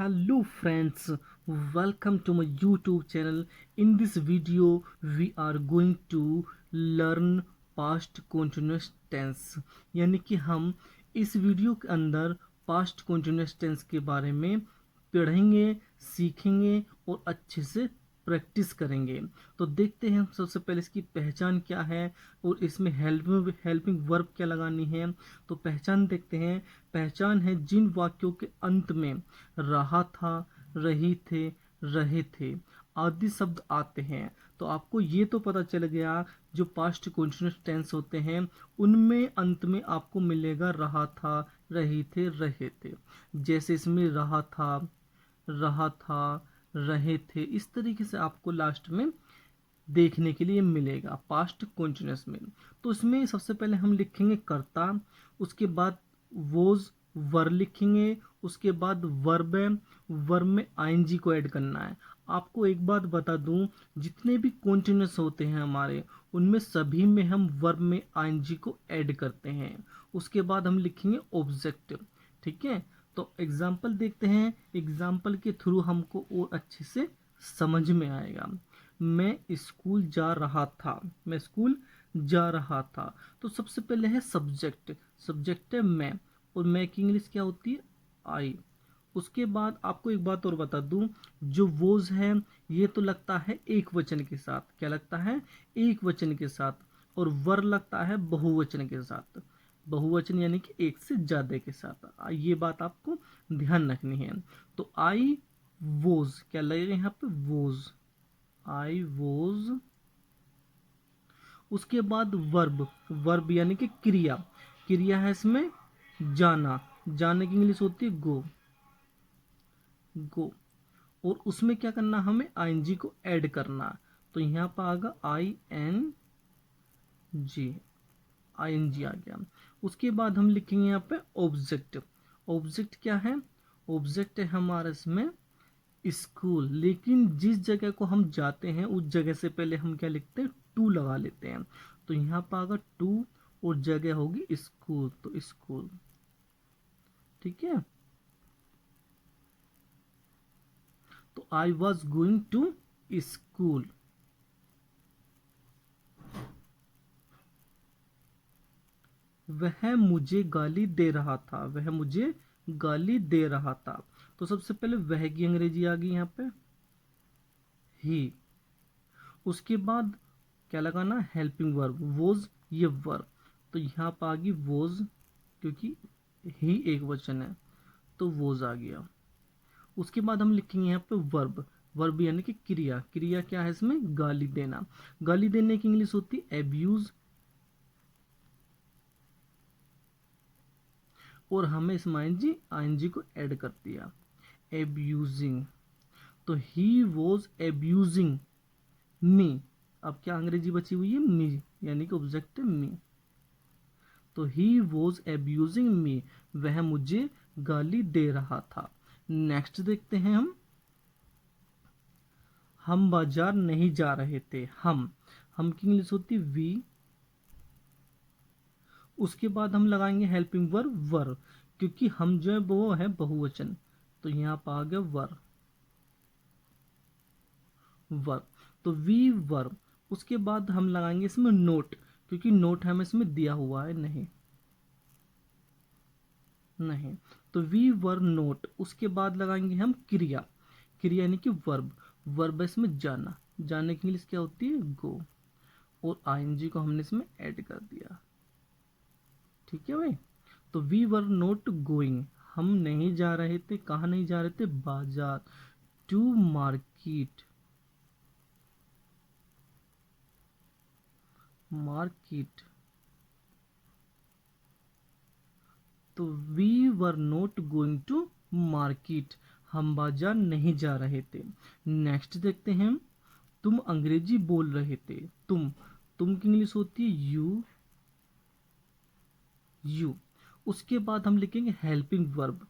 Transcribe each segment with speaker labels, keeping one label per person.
Speaker 1: Hello friends, welcome to my YouTube channel. In this video, we are going to learn past continuous tense. यानी कि हम इस video के अंदर past continuous tense के बारे में पढ़ेंगे, सीखेंगे और अच्छे से प्रैक्टिस करेंगे। तो देखते हैं सबसे पहले इसकी पहचान क्या है और इसमें हेल्पिंग वर्ब क्या लगानी है। तो पहचान देखते हैं। पहचान है जिन वाक्यों के अंत में रहा था, रही थे, रहे थे आदि शब्द आते हैं। तो आपको ये तो पता चल गया जो पास्ट कंटीन्यूअस टेंस होते हैं उनमें अंत में आपको मिलेगा रहा था, रही थे, रहे थे। जैसे इसमें रहा था, रहे थे, इस तरीके से आपको लास्ट में देखने के लिए मिलेगा पास्ट कंटीन्यूअस में। तो इसमें सबसे पहले हम लिखेंगे कर्ता, उसके बाद वोज वर लिखेंगे, उसके बाद वर्ब है, वर्ब में आईएनजी को ऐड करना है। आपको एक बात बता दूं, जितने भी कंटीन्यूअस होते हैं हमारे उनमें सभी में हम वर्ब में आईएनजी को ऐड करते हैं। उसके बाद हम लिखेंगे ऑब्जेक्ट। ठीक है, तो एग्जाम्पल देखते हैं। एग्जाम्पल के थ्रू हमको और अच्छे से समझ में आएगा। मैं स्कूल जा रहा था, मैं स्कूल जा रहा था। तो सबसे पहले है सब्जेक्ट, सब्जेक्ट है मैं, और मैं की इंग्लिश क्या होती है, आई। उसके बाद आपको एक बात और बता दूं, जो वोज है ये तो लगता है एक वचन के साथ। क्या लगता है, एक वचन के साथ। और वर लगता है बहुवचन के साथ। बहुवचन यानी कि एक से ज्यादा के साथ। ये बात आपको ध्यान रखनी है। तो आई वोज क्या लगेगा यहाँ पे, वोज, आई वोज। उसके बाद वर्ब, वर्ब यानी कि क्रिया, क्रिया है इसमें जाना, जाने की इंग्लिश होती है गो, गो। और उसमें क्या करना, हमें आईएनजी को ऐड करना। तो यहाँ पर आगा आई एन जी, आईएनजी आ गया। उसके बाद हम लिखेंगे यहाँ पे ऑब्जेक्ट। ऑब्जेक्ट क्या है, ऑब्जेक्ट है हमारा इसमें स्कूल। लेकिन जिस जगह को हम जाते हैं उस जगह से पहले हम क्या लिखते हैं, टू लगा लेते हैं। तो यहाँ पर आगा टू और जगह होगी स्कूल, तो स्कूल। ठीक है, तो I was going to school. वह मुझे गाली दे रहा था, वह मुझे गाली दे रहा था। तो सबसे पहले वह की अंग्रेजी आ गई यहाँ पे, ही। उसके बाद क्या लगाना, हेल्पिंग वर्ब, वोज ये वर्ब। तो यहाँ पर आ गई वोज, क्योंकि ही एक वचन है तो वोज आ गया। उसके बाद हम लिखेंगे यहाँ पे वर्ब, वर्ब यानी कि क्रिया। क्रिया क्या है इसमें, गाली देना। गाली देने की इंग्लिश होती है एब्यूज। और हमें इसमें आईएनजी को ऐड कर दिया, एब्यूजिंग। तो ही वॉज एब्यूजिंग मी। अब क्या अंग्रेजी बची हुई है, मी, यानी कि ऑब्जेक्ट है मी। तो ही वॉज एब्यूजिंग मी, वह मुझे गाली दे रहा था। नेक्स्ट देखते हैं हम बाजार नहीं जा रहे थे। हम की इंग्लिश होती वी। उसके बाद हम लगाएंगे हेल्पिंग वर्ब वर, क्योंकि हम जो है वो है बहुवचन। तो यहाँ पर आ गया वर, वर्ब। तो वी वर्ब। उसके बाद हम लगाएंगे इसमें नोट, क्योंकि नोट हमें इसमें दिया हुआ है नहीं, नहीं। तो वी वर्ब नोट। उसके बाद लगाएंगे हम क्रिया, क्रिया यानी कि वर्ब, वर्ब इसमें जाना, जाने की इंग्लिश क्या होती है, गो। और आईएनजी को हमने इसमें ऐड कर दिया। ठीक है भाई। तो वी वर नोट गोइंग, हम नहीं जा रहे थे, कहाँ नहीं जा रहे थे, बाजार, टू मार्केट, मार्केट। तो we were not going to market, हम बाजार नहीं जा रहे थे। नेक्स्ट देखते हैं, तुम अंग्रेजी बोल रहे थे। तुम की इंग्लिश होती है यू, यू। उसके बाद हम लिखेंगे हेल्पिंग वर्ब।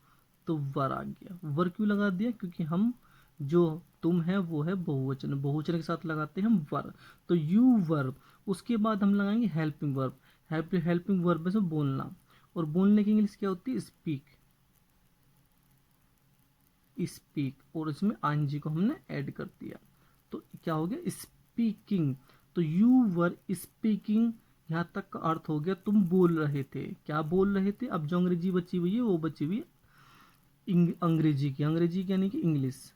Speaker 1: तो वर आ गया, वर क्यों लगा दिया, क्योंकि हम जो तुम है वो है बहुवचन, बहुवचन के साथ लगाते हैं हम वर। तो यू वर्ब। उसके बाद हम लगाएंगे हेल्पिंग वर्ब। हेल्पिंग वर्ब से बोलना, और बोलने की इंग्लिश क्या होती है, स्पीक, स्पीक, और इसमें आईएनजी को हमने ऐड कर दिया, तो क्या हो गया स्पीकिंग। तो यू वर स्पीकिंग, यहाँ तक का अर्थ हो गया तुम बोल रहे थे। क्या बोल रहे थे? अब जो अंग्रेजी बची हुई है वो बची हुई है अंग्रेजी की, अंग्रेजी यानी कि इंग्लिश,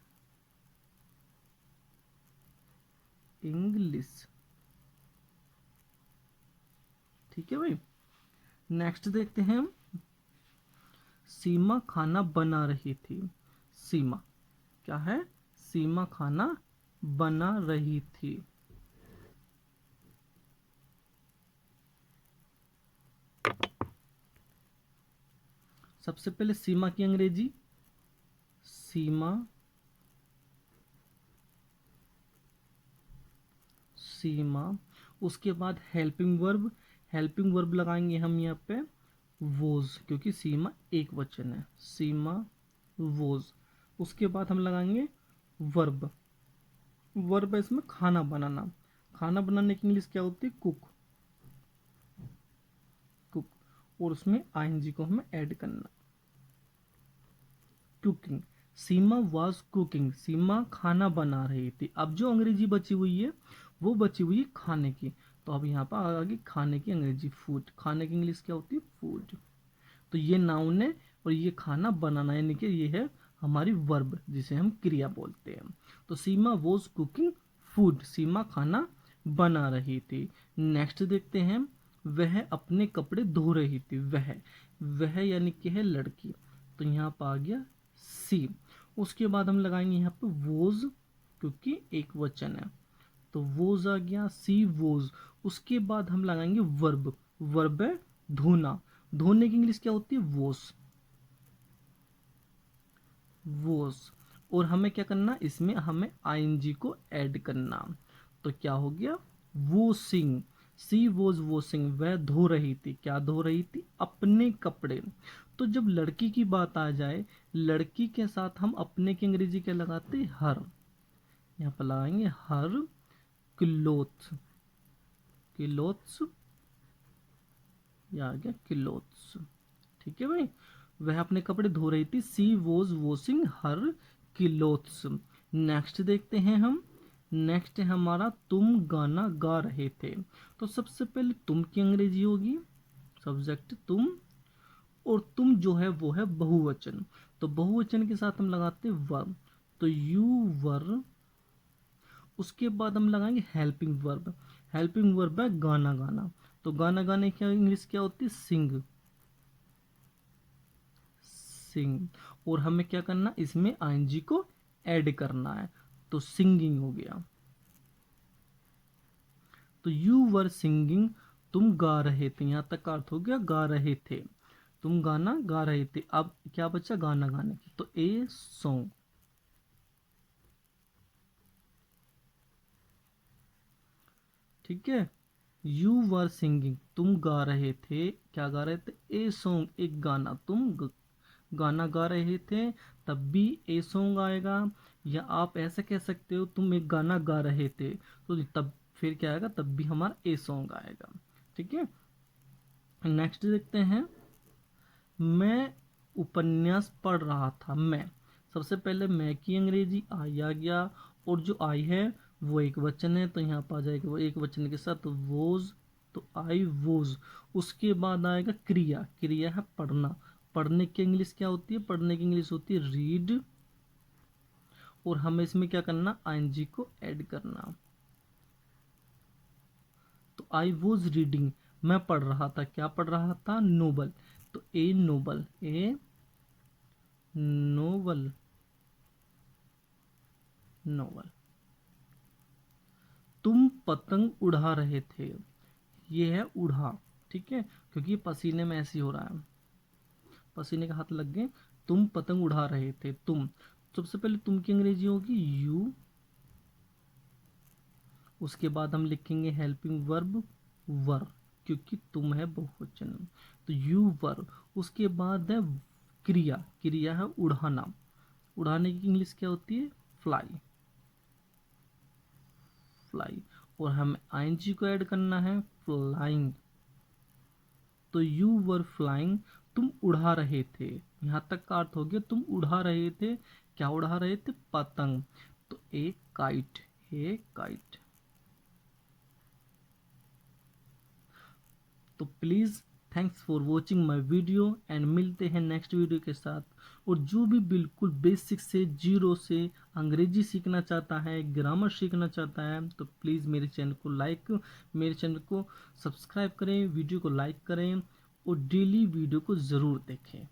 Speaker 1: इंग्लिश। ठीक है भाई, नेक्स्ट देखते हैं हम। सीमा खाना बना रही थी। सीमा क्या है? सीमा खाना बना रही थी। सबसे पहले सीमा की अंग्रेजी सीमा, सीमा। उसके बाद हेल्पिंग वर्ब, हेल्पिंग वर्ब लगाएंगे हम यहाँ पे वोज, क्योंकि सीमा एक वचन है, सीमा वोज। उसके बाद हम लगाएंगे वर्ब, वर्ब है इसमें खाना बनाना, खाना बनाने की इंग्लिश क्या होती है? Cook, cook. और उसमें आईएनजी को हमें ऐड करना, कुकिंग। सीमा वॉज कुकिंग, सीमा खाना बना रही थी। अब जो अंग्रेजी बची हुई है वो बची हुई है खाने की, तो अब यहाँ पर आगे खाने की अंग्रेजी फूड, खाने की इंग्लिश क्या होती है? फूड। तो ये नाउन है और ये खाना बनाना, यानी कि ये है हमारी वर्ब जिसे हम क्रिया बोलते हैं। तो सीमा वॉज कुकिंग फूड, सीमा खाना बना रही थी। नेक्स्ट देखते हैं, वह अपने कपड़े धो रही थी। वह यानी कि है लड़की, तो यहाँ पर आ गया सी। उसके बाद हम लगाएंगे यहाँ पे वोज, क्योंकि एक वचन है, तो वोज आ गया, सी वोज। उसके बाद हम लगाएंगे वर्ब, वर्ब है धोना, धोने की इंग्लिश क्या होती है? Wash, wash. और हमें क्या करना, इसमें हमें आईएनजी को ऐड करना, तो क्या हो गया? वॉशिंग, सी वॉज वॉशिंग, वह धो रही थी। क्या धो रही थी? अपने कपड़े। तो जब लड़की की बात आ जाए, लड़की के साथ हम अपने की अंग्रेजी क्या लगाते हैं? हर, यहाँ पर लगाएंगे हर क्लोथ, क्लोथ्स, या आ गया क्लोथ्स। ठीक है भाई, वह अपने कपड़े धो रही थी, she was washing her clothes. Next देखते हैं हम, नेक्स्ट है हमारा तुम गाना गा रहे थे। तो सबसे पहले तुम की अंग्रेजी होगी सब्जेक्ट तुम, और तुम जो है वो है बहुवचन, तो बहुवचन के साथ हम लगाते हैं वर्ब, तो यू वर। उसके बाद हम लगाएंगे हेल्पिंग वर्ब, हेल्पिंग वर्ब है गाना गाना, तो गाना गाने की इंग्लिश क्या होती है? सिंग, सिंग। और हमें क्या करना, इसमें आईएनजी को ऐड करना है, तो सिंगिंग हो गया। तो यू वर सिंगिंग, तुम गा रहे थे, यहां तक का अर्थ हो गया गा रहे थे, तुम गाना गा रहे थे। अब क्या बचा गाना गाने की, तो ए सॉन्ग। ठीक है, यू वर सिंगिंग, तुम गा रहे थे, क्या गा रहे थे? ए सॉन्ग, एक गाना, तुम गाना गा रहे थे, तब भी ए सॉन्ग आएगा। या आप ऐसे कह सकते हो तुम एक गाना गा रहे थे, तो तब फिर क्या आएगा? तब भी हमारा ए सॉन्ग आएगा। ठीक है, नेक्स्ट देखते हैं, मैं उपन्यास पढ़ रहा था। मैं, सबसे पहले मैं की अंग्रेजी आई आ गया, और जो आई है वो एक वचन है, तो यहाँ पर आ जाएगा वो एक वचन के साथ वोज, तो आई वोज। उसके बाद आएगा क्रिया, क्रिया है पढ़ना, पढ़ने की इंग्लिश क्या होती है? पढ़ने की इंग्लिश होती है रीड, और हमें इसमें क्या करना? आईएनजी को ऐड करना, तो आई वॉज रीडिंग, मैं पढ़ रहा था। क्या पढ़ रहा था? नोबल, तो a noble, a noble, noble. तुम पतंग उड़ा रहे थे, ये है उड़ा, ठीक है, क्योंकि ये पसीने में ऐसे ही हो रहा है, पसीने का हाथ लग गए। तुम पतंग उड़ा रहे थे, तुम। सबसे पहले तुम की अंग्रेजी होगी यू, उसके बाद हम लिखेंगे हेल्पिंग वर्ब वर, क्योंकि तुम है बहुवचन, तो यू वर। उसके बाद है क्रिया, क्रिया है उड़ाना, उड़ाने की इंग्लिश क्या होती है? Fly, fly. और हमें आईएनजी को ऐड करना है, फ्लाइंग, तो यू वर फ्लाइंग, तुम उड़ा रहे थे। यहाँ तक का अर्थ हो गया तुम उड़ा रहे थे, क्या उड़ा रहे थे? पतंग। तो ए काइट, ए काइट। तो please thanks for watching my video and मिलते हैं नेक्स्ट वीडियो के साथ। और जो भी बिल्कुल बेसिक से जीरो से अंग्रेजी सीखना चाहता है, ग्रामर सीखना चाहता है, तो प्लीज़ मेरे चैनल को सब्सक्राइब करें, वीडियो को लाइक करें और डेली वीडियो को ज़रूर देखें।